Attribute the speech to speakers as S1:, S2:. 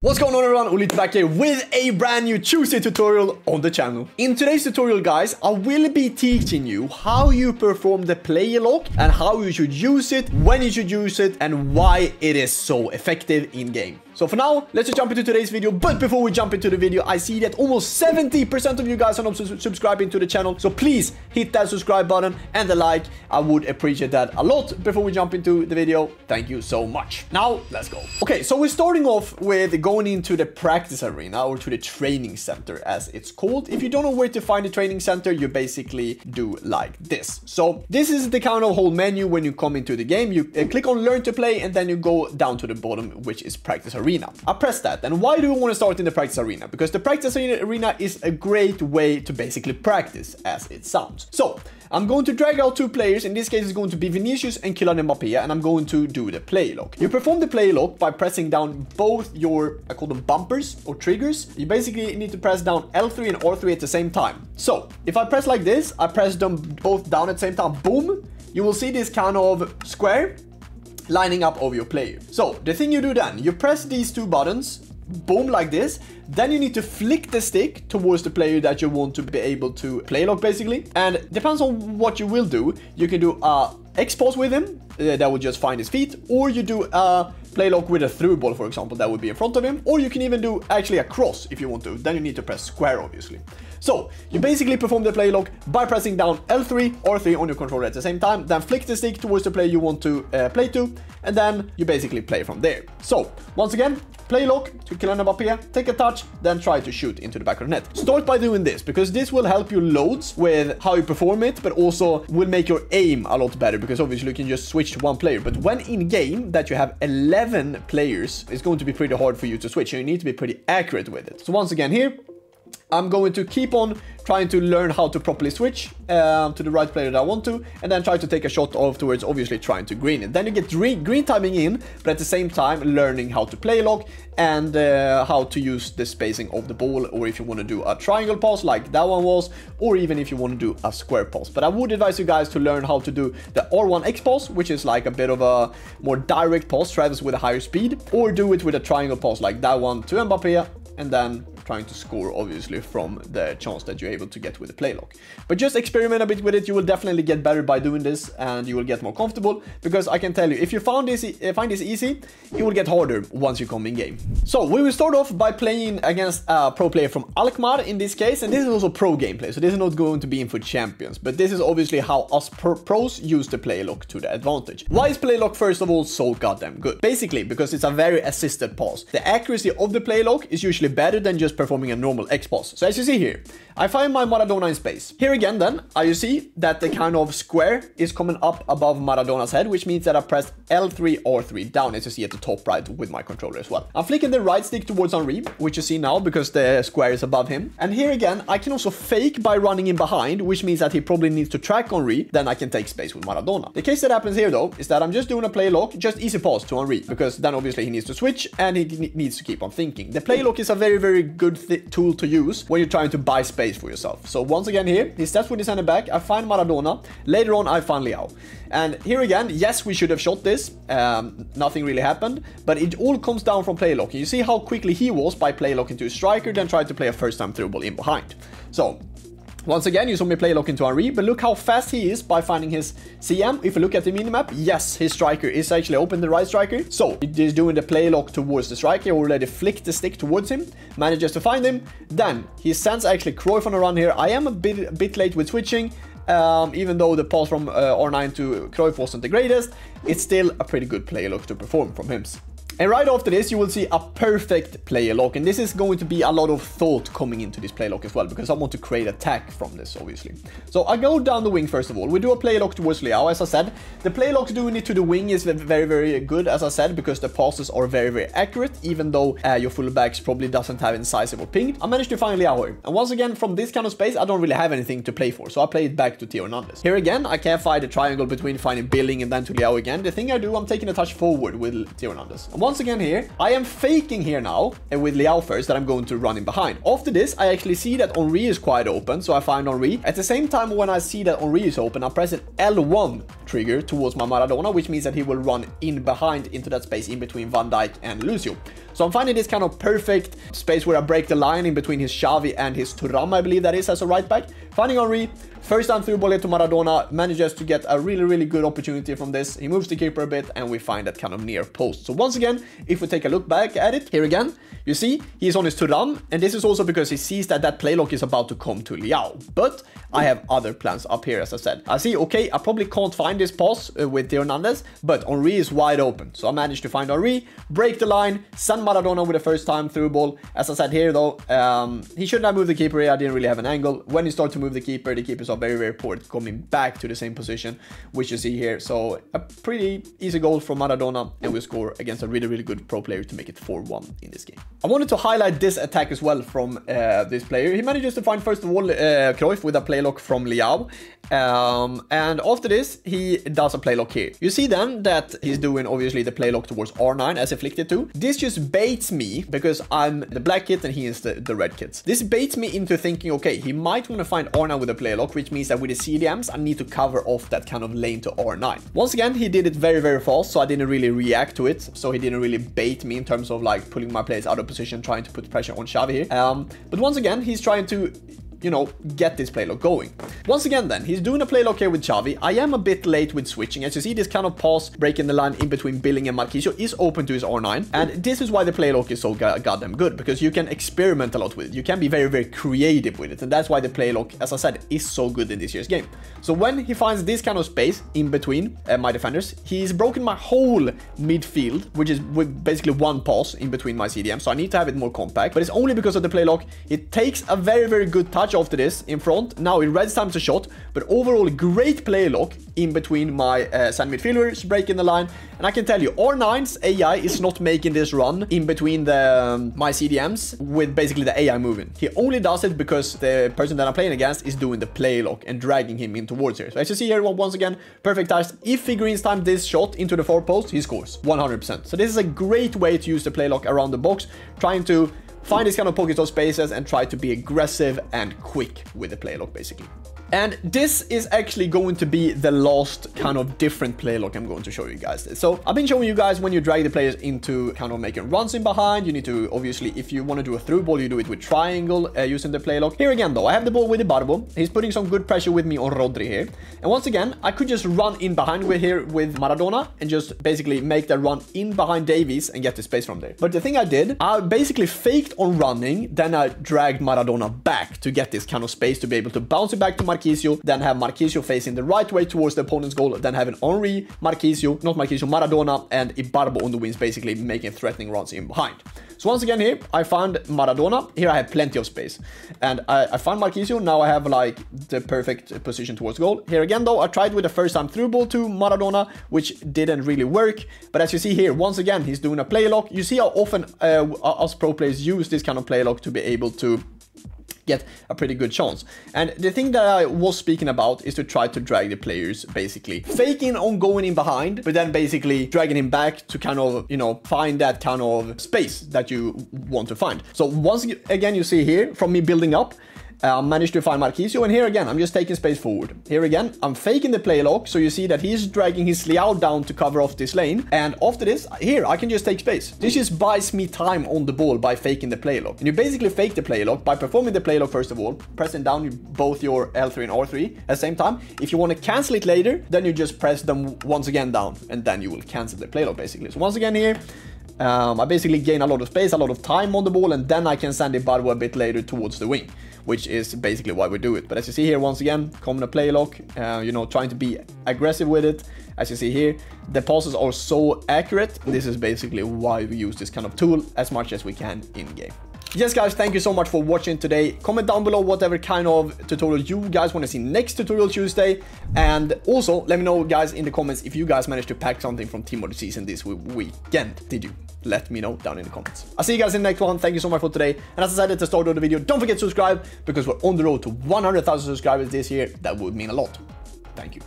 S1: What's going on everyone, Ollelito back here with a brand new Tuesday tutorial on the channel. In today's tutorial guys, I will be teaching you how you perform the player lock and how you should use it, when you should use it and why it is so effective in game. So for now, let's just jump into today's video. But before we jump into the video, I see that almost 70% of you guys are not subscribing to the channel. So please hit that subscribe button and the like. I would appreciate that a lot. Before we jump into the video, thank you so much. Now, let's go. Okay, so we're starting off with going into the practice arena or to the training center as it's called. If you don't know where to find the training center, you basically do like this. So this is the kind of whole menu when you come into the game. You click on learn to play and then you go down to the bottom, which is practice arena. I press that. And why do we want to start in the practice arena? Because the practice arena is a great way to basically practice, as it sounds. So I'm going to drag out two players. In this case, it's going to be Vinicius and Kylian Mbappé, and I'm going to do the play lock. You perform the play lock by pressing down both your, I call them bumpers or triggers. You basically need to press down L3 and R3 at the same time. So if I press like this, I press them both down at the same time, boom, you will see this kind of square lining up over your player. So the thing you do then, you press these two buttons, boom, like this. Then you need to flick the stick towards the player that you want to be able to play lock basically. And depends on what you will do. You can do a X pause with him, that would just find his feet, or you do a play lock with a through ball, for example, that would be in front of him, or you can even do actually a cross if you want to. Then you need to press square, obviously. So you basically perform the play lock by pressing down L3 or 3 on your controller at the same time, then flick the stick towards the player you want to play to, and then you basically play from there. So once again, play lock to Kylian Mbappé, take a touch, then try to shoot into the back of the net. Start by doing this, because this will help you loads with how you perform it, but also will make your aim a lot better, because obviously you can just switch to one player. But when in game that you have 11 players, it's going to be pretty hard for you to switch, and you need to be pretty accurate with it. So once again here, I'm going to keep on trying to learn how to properly switch to the right player that I want to, and then try to take a shot afterwards, obviously trying to green it. Then you get green timing in, but at the same time learning how to play lock and how to use the spacing of the ball, or if you want to do a triangle pass like that one was, or even if you want to do a square pass. But I would advise you guys to learn how to do the R1 X pass, which is like a bit of a more direct pass, travels with a higher speed, or do it with a triangle pass like that one to Mbappé, and then trying to score obviously from the chance that you're able to get with the play lock. But just experiment a bit with it. You will definitely get better by doing this, and you will get more comfortable, because I can tell you, if you find this easy, it will get harder once you come in game. So we will start off by playing against a pro player from Alkmaar in this case, and this is also pro gameplay, so this is not going to be in for champions, but this is obviously how us pros use the play lock to the advantage. Why is play lock first of all so goddamn good? Basically because it's a very assisted pass. The accuracy of the play lock is usually better than just performing a normal X pass. So as you see here, I find my Maradona in space. Here again then, you see that the kind of square is coming up above Maradona's head, which means that I pressed L3 or 3 down, as you see at the top right with my controller as well. I'm flicking the right stick towards Henry, which you see now because the square is above him. And here again, I can also fake by running in behind, which means that he probably needs to track Henry, then I can take space with Maradona. The case that happens here though, is that I'm just doing a play lock, just easy pass to Henry, because then obviously he needs to switch and he needs to keep on thinking. The play lock is a very, very good tool to use when you're trying to buy space for yourself. So once again here, he steps with his center back, I find Maradona, later on I find Leao. And here again, yes, we should have shot this, nothing really happened, but it all comes down from play locking. You see how quickly he was by play locking to a striker, then tried to play a first time through ball in behind. So once again, you saw me play lock into Henry, but look how fast he is by finding his CM. If you look at the minimap, yes, his striker is actually open, the right striker. So he's doing the play lock towards the striker, already flicked the stick towards him, manages to find him. Then he sends actually Cruyff on a run here. I am a bit late with switching. Even though the pass from R9 to Cruyff wasn't the greatest, it's still a pretty good play lock to perform from him. And right after this, you will see a perfect player lock. And this is going to be a lot of thought coming into this play lock as well, because I want to create attack from this, obviously. So I go down the wing first of all. We do a play lock towards Leao, as I said. The play lock doing it to the wing is very, very good, as I said, because the passes are very, very accurate, even though your fullbacks probably doesn't have incisive or pinged. I managed to find Leao here. And once again, from this kind of space, I don't really have anything to play for. So I play it back to Theo Hernandez. Here again, I can't find a triangle between finding Billing and then to Leao again. The thing I do, I'm taking a touch forward with Theo Hernandez. And once again here, I am faking here now, and with Leao first, that I'm going to run in behind. After this, I actually see that Henry is quite open, so I find Henry. At the same time, when I see that Henry is open, I press an L1 trigger towards my Maradona, which means that he will run in behind into that space in between Van Dijk and Lucio. So I'm finding this kind of perfect space where I break the line in between his Xavi and his Thuram, I believe that is, as a right back. Finding Henry, first time through ball into Maradona, manages to get a really good opportunity from this. He moves the keeper a bit and we find that kind of near post. So once again, if we take a look back at it, here again, you see he's on his Thuram, and this is also because he sees that that playlock is about to come to Liao. But I have other plans up here, as I said. I see, okay, I probably can't find this pass with Hernandez, but Henry is wide open. So I managed to find Henry, break the line, send Maradona with a first time through ball. As I said here though, he shouldn't have moved the keeper here. I didn't really have an angle. When you start to move the keepers are very poor at coming back to the same position, which you see here. So a pretty easy goal from Maradona, and we score against a really good pro player to make it 4-1 in this game. I wanted to highlight this attack as well from this player. He manages to find first of all Cruyff with a playlock from Liao, and after this he does a playlock here. You see then that he's doing obviously the playlock towards R9 as afflicted to. This just baits me because I'm the black kit and he is the red kit. This baits me into thinking, okay, he might want to find R9 with a playlock, which means that with the CDMs I need to cover off that kind of lane to R9. Once again, he did it very fast, so I didn't really react to it. So he didn't really bait me in terms of like pulling my players out of position, trying to put pressure on Xavi here. But once again, he's trying to, you know, get this playlock going. Once again then, he's doing a playlock here with Xavi. I am a bit late with switching. As you see, this kind of pass breaking the line in between Billing and Marquisio is open to his R9. And this is why the playlock is so goddamn good, because you can experiment a lot with it. You can be very creative with it. And that's why the playlock, as I said, is so good in this year's game. So when he finds this kind of space in between my defenders, he's broken my whole midfield, which is with basically one pass in between my CDM. So I need to have it more compact, but it's only because of the playlock. It takes a very good touch after this in front. Now in red time's a shot, but overall great playlock in between my center midfielders, breaking the line. And I can tell you, R9's AI is not making this run in between the my CDMs with basically the AI moving. He only does it because the person that I'm playing against is doing the playlock and dragging him in towards here. So as you see here, once again, perfect touch. If figurines time this shot into the far post, he scores 100%. So this is a great way to use the playlock around the box, trying to find these kind of pockets of spaces and try to be aggressive and quick with the playlock basically. And this is actually going to be the last kind of different playlock I'm going to show you guys. So I've been showing you guys when you drag the players into kind of making runs in behind, you need to obviously, if you want to do a through ball, you do it with triangle using the playlock. Here again though, I have the ball with Ibarbo. He's putting some good pressure with me on Rodri here. And once again, I could just run in behind with Maradona and just basically make that run in behind Davies and get the space from there. But the thing I did, I basically faked on running, then I dragged Maradona back to get this kind of space to be able to bounce it back to Marquisio, then have Marquisio facing the right way towards the opponent's goal, then having Henry, Maradona, and Ibarbo on the wings, basically making threatening runs in behind. So once again here, I found Maradona. Here I have plenty of space. And I found Marquisio. Now I have like the perfect position towards goal. Here again though, I tried with the first time through ball to Maradona, which didn't really work. But as you see here, once again, he's doing a play lock. You see how often us pro players use this kind of play lock to be able to get a pretty good chance. And the thing that I was speaking about is to try to drag the players basically faking on going in behind, but then basically dragging him back to kind of, you know, find that kind of space that you want to find. So once again, you see here from me building up, managed to find Marquisio, and here again I'm just taking space forward. Here again I'm faking the play lock, so you see that he's dragging his Liao down to cover off this lane, and after this here I can just take space. This just buys me time on the ball by faking the play lock. And you basically fake the play lock by performing the play lock first of all, pressing down both your L3 and R3 at the same time. If you want to cancel it later, then you just press them once again down, and then you will cancel the play lock basically. So once again here, I basically gain a lot of space, a lot of time on the ball, and then I can send Ibarbo a bit later towards the wing, which is basically why we do it. But as you see here, once again, common a play lock, you know, trying to be aggressive with it. As you see here, the passes are so accurate. This is basically why we use this kind of tool as much as we can in game. Yes guys, thank you so much for watching today. Comment down below whatever kind of tutorial you guys want to see next Tutorial Tuesday. And also let me know guys in the comments if you guys managed to pack something from Team of the Season this weekend. Did you? Let me know down in the comments. I'll see you guys in the next one. Thank you so much for today. And as I said at the start of the video, don't forget to subscribe, because we're on the road to 100,000 subscribers this year. That would mean a lot. Thank you.